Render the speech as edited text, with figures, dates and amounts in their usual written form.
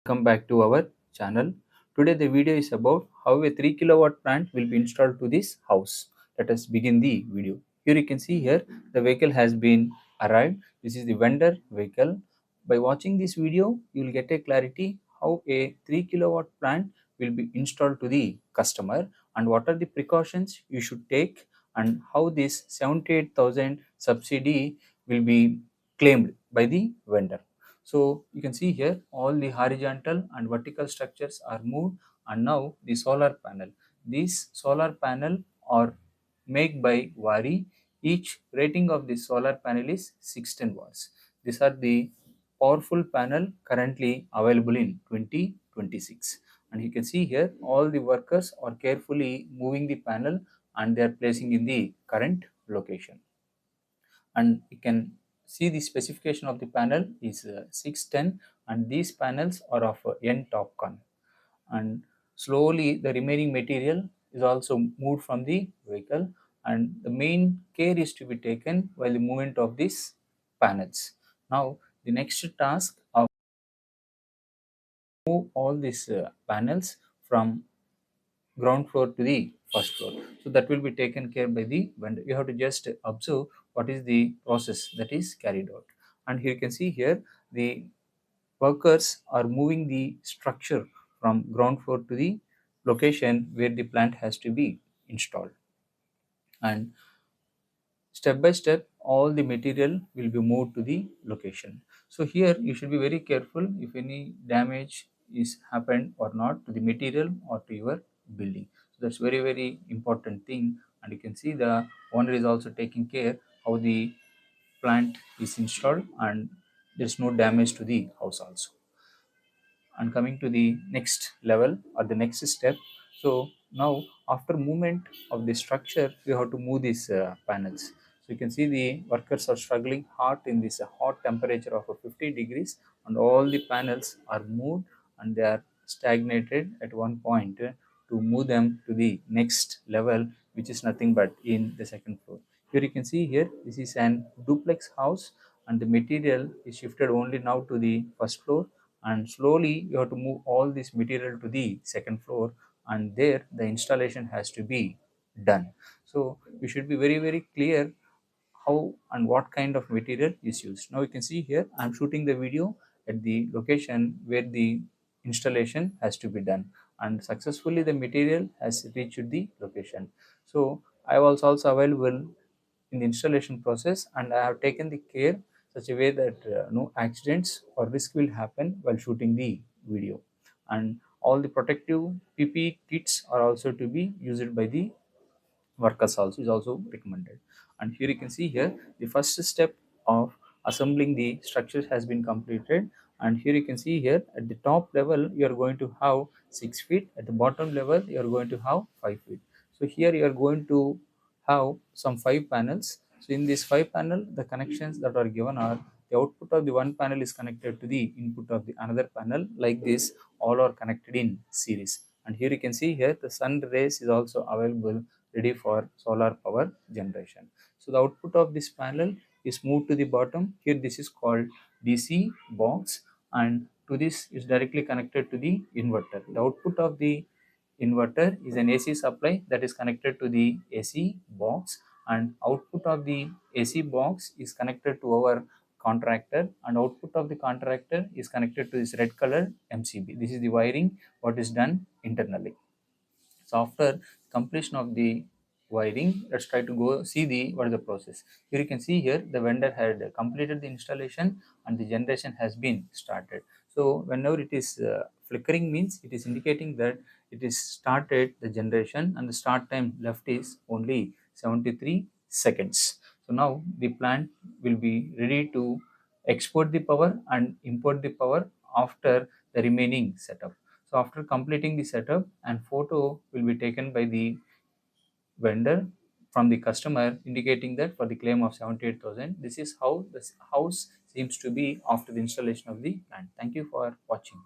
Welcome back to our channel. Today the video is about how a 3 kilowatt plant will be installed to this house. Let us begin the video. Here you can see here the vehicle has been arrived. This is the vendor vehicle. By watching this video, you will get a clarity how a 3 kilowatt plant will be installed to the customer and what are the precautions you should take and how this 78,000 subsidy will be claimed by the vendor. So you can see here all the horizontal and vertical structures are moved, and now the solar panel. These solar panel are made by Wari. Each rating of the solar panel is 16 watts. These are the powerful panel currently available in 2026. And you can see here all the workers are carefully moving the panel and they are placing in the current location. And you can see the specification of the panel is 610, and these panels are of N TopCon. And slowly the remaining material is also moved from the vehicle, and the main care is to be taken while the movement of these panels. Now the next task of move all these panels from ground floor to the first floor. So that will be taken care by the vendor. You have to just observe what is the process that is carried out. And here you can see here the workers are moving the structure from ground floor to the location where the plant has to be installed. And step by step all the material will be moved to the location. So here you should be very careful if any damage is happened or not to the material or to your building. So that's very important thing, and you can see the owner is also taking care how the plant is installed and there's no damage to the house also. And coming to the next level or the next step, so now after movement of the structure you have to move these panels. So you can see the workers are struggling hard in this hot temperature of 50 degrees, and all the panels are moved and they are stagnated at one point to move them to the next level, which is nothing but in the second floor. Here you can see here this is an duplex house, and the material is shifted only now to the first floor, and slowly you have to move all this material to the second floor, and there the installation has to be done. So you should be very clear how and what kind of material is used. Now you can see here I am shooting the video at the location where the installation has to be done, and successfully the material has reached the location. So I was also available in the installation process, and I have taken the care such a way that no accidents or risk will happen while shooting the video. And all the protective PPE kits are also to be used by the workers also is also recommended. And here you can see here the first step of assembling the structures has been completed. And here you can see here at the top level you are going to have 6 feet, at the bottom level you are going to have 5 feet. So here you are going to have some 5 panels. So in this 5 panel the connections that are given are the output of the one panel is connected to the input of the another panel, like this all are connected in series. And here you can see here the sun rays is also available ready for solar power generation. So the output of this panel is moved to the bottom. Here this is called DC box, and to this is directly connected to the inverter. The output of the inverter is an AC supply that is connected to the AC box, and output of the AC box is connected to our contractor, and output of the contractor is connected to this red color MCB. This is the wiring what is done internally. So after completion of the wiring, let's try to go see the what is the process. Here you can see here the vendor had completed the installation and the generation has been started. So whenever it is flickering means it is indicating that it is started the generation, and the start time left is only 73 seconds. So now the plant will be ready to export the power and import the power after the remaining setup. So after completing the setup, and photo will be taken by the vendor from the customer indicating that for the claim of 78,000, this is how this house seems to be after the installation of the plant. Thank you for watching.